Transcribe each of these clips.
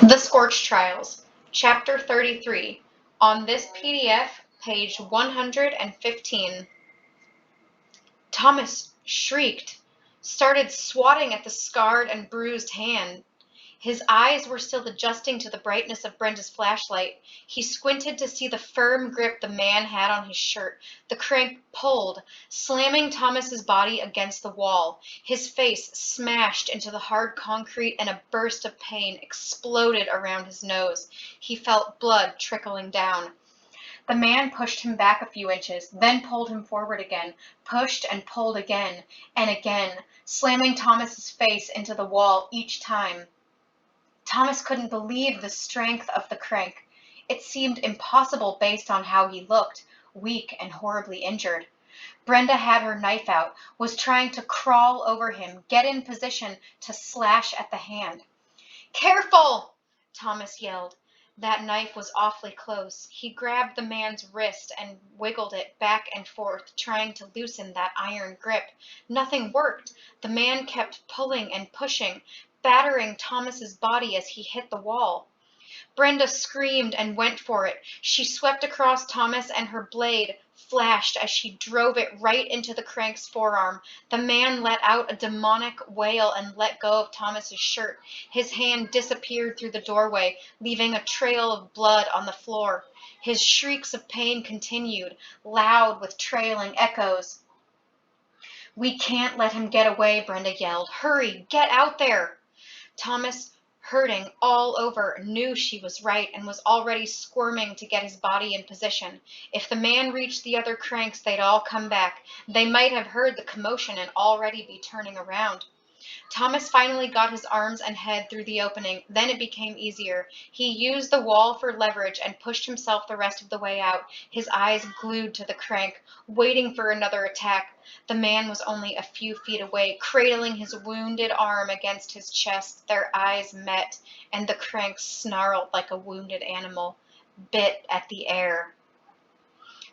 The Scorch Trials, Chapter 33, on this PDF, page 115. Thomas shrieked, started swatting at the scarred and bruised hand. His eyes were still adjusting to the brightness of Brenda's flashlight. He squinted to see the firm grip the man had on his shirt. The crank pulled, slamming Thomas's body against the wall. His face smashed into the hard concrete and a burst of pain exploded around his nose. He felt blood trickling down. The man pushed him back a few inches, then pulled him forward again, pushed and pulled again and again, slamming Thomas's face into the wall each time. Thomas couldn't believe the strength of the crank. It seemed impossible based on how he looked, weak and horribly injured. Brenda had her knife out, was trying to crawl over him, get in position to slash at the hand. "Careful!" Thomas yelled. That knife was awfully close. He grabbed the man's wrist and wiggled it back and forth, trying to loosen that iron grip. Nothing worked. The man kept pulling and pushing, battering Thomas's body as he hit the wall. Brenda screamed and went for it. She swept across Thomas and her blade flashed as she drove it right into the crank's forearm. The man let out a demonic wail and let go of Thomas's shirt. His hand disappeared through the doorway, leaving a trail of blood on the floor. His shrieks of pain continued, loud with trailing echoes. "We can't let him get away," Brenda yelled. "Hurry, get out there!" Thomas, hurting all over, knew she was right and was already squirming to get his body in position. If the man reached the other cranks, they'd all come back. They might have heard the commotion and already be turning around. Thomas finally got his arms and head through the opening. Then it became easier. He used the wall for leverage and pushed himself the rest of the way out, his eyes glued to the crank, waiting for another attack. The man was only a few feet away, cradling his wounded arm against his chest. Their eyes met, and the crank snarled like a wounded animal, bit at the air.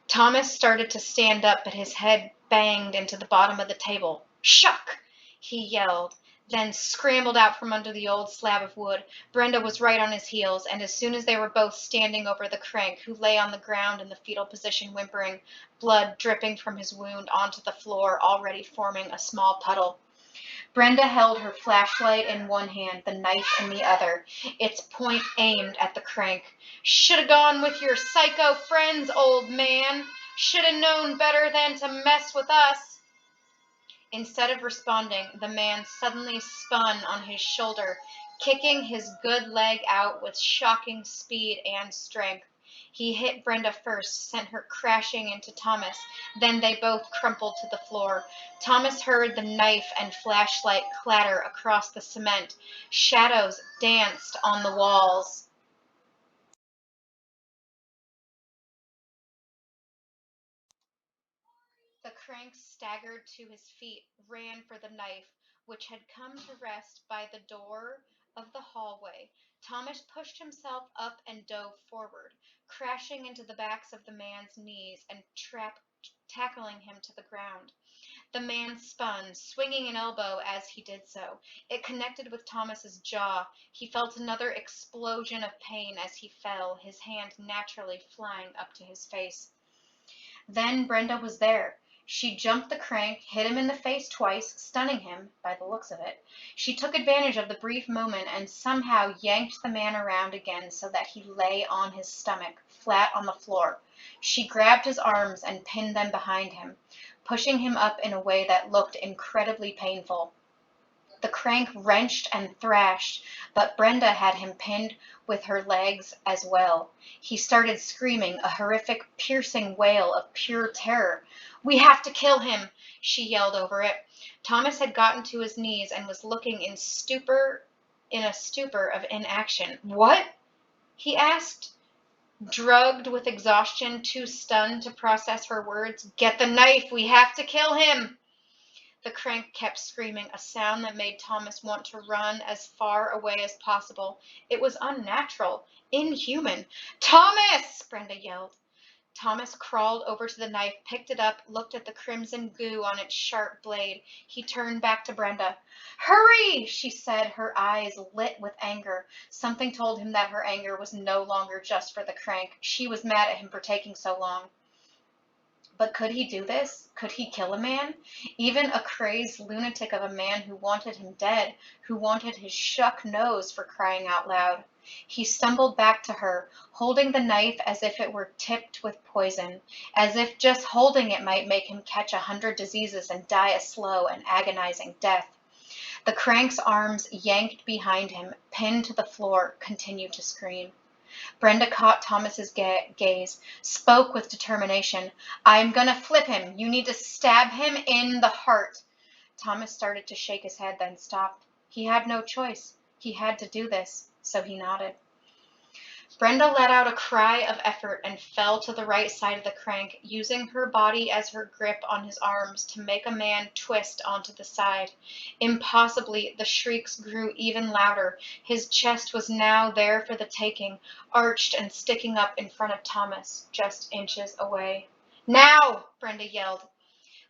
Thomas started to stand up, but his head banged into the bottom of the table. "Shuck!" he yelled, then scrambled out from under the old slab of wood. Brenda was right on his heels, and as soon as they were both standing over the crank, who lay on the ground in the fetal position whimpering, blood dripping from his wound onto the floor, already forming a small puddle. Brenda held her flashlight in one hand, the knife in the other, its point aimed at the crank. "Shoulda gone with your psycho friends, old man. Shoulda known better than to mess with us." Instead of responding, the man suddenly spun on his shoulder, kicking his good leg out with shocking speed and strength. He hit Brenda first, sent her crashing into Thomas. Then they both crumpled to the floor. Thomas heard the knife and flashlight clatter across the cement. Shadows danced on the walls. The crank staggered to his feet, ran for the knife, which had come to rest by the door of the hallway. Thomas pushed himself up and dove forward, crashing into the backs of the man's knees and tackling him to the ground. The man spun, swinging an elbow as he did so. It connected with Thomas's jaw. He felt another explosion of pain as he fell, his hand naturally flying up to his face. Then Brenda was there. She jumped the crank, hit him in the face twice, stunning him, by the looks of it. She took advantage of the brief moment and somehow yanked the man around again so that he lay on his stomach, flat on the floor. She grabbed his arms and pinned them behind him, pushing him up in a way that looked incredibly painful. The crank wrenched and thrashed, but Brenda had him pinned with her legs as well. He started screaming, a horrific, piercing wail of pure terror. "We have to kill him," she yelled over it. Thomas had gotten to his knees and was looking in a stupor of inaction. "What?" he asked, drugged with exhaustion, too stunned to process her words. "Get the knife. We have to kill him." The crank kept screaming, a sound that made Thomas want to run as far away as possible. It was unnatural, inhuman. "Thomas!" Brenda yelled. Thomas crawled over to the knife, picked it up, looked at the crimson goo on its sharp blade. He turned back to Brenda. "Hurry!" she said, her eyes lit with anger. Something told him that her anger was no longer just for the crank. She was mad at him for taking so long. But could he do this? Could he kill a man? Even a crazed lunatic of a man who wanted him dead, who wanted his shuck nose, for crying out loud. He stumbled back to her, holding the knife as if it were tipped with poison, as if just holding it might make him catch 100 diseases and die a slow and agonizing death. The crank's arms yanked behind him, pinned to the floor, continued to scream. Brenda caught Thomas's gaze, spoke with determination. "I'm gonna flip him. You need to stab him in the heart." Thomas started to shake his head, then stopped. He had no choice. He had to do this, so he nodded. Brenda let out a cry of effort and fell to the right side of the crank, using her body as her grip on his arms to make a man twist onto the side. Impossibly, the shrieks grew even louder. His chest was now there for the taking, arched and sticking up in front of Thomas, just inches away. "Now!" Brenda yelled.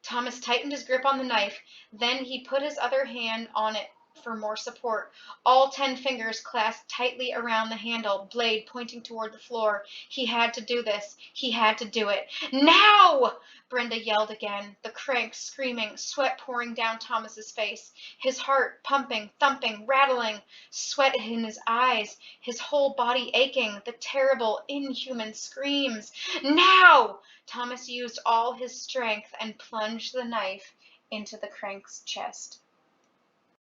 Thomas tightened his grip on the knife. Then he put his other hand on it for more support. All 10 fingers clasped tightly around the handle, blade pointing toward the floor. He had to do this. He had to do it. "Now!" Brenda yelled again, the crank screaming, sweat pouring down Thomas's face, his heart pumping, thumping, rattling, sweat in his eyes, his whole body aching, the terrible, inhuman screams. "Now!" Thomas used all his strength and plunged the knife into the crank's chest.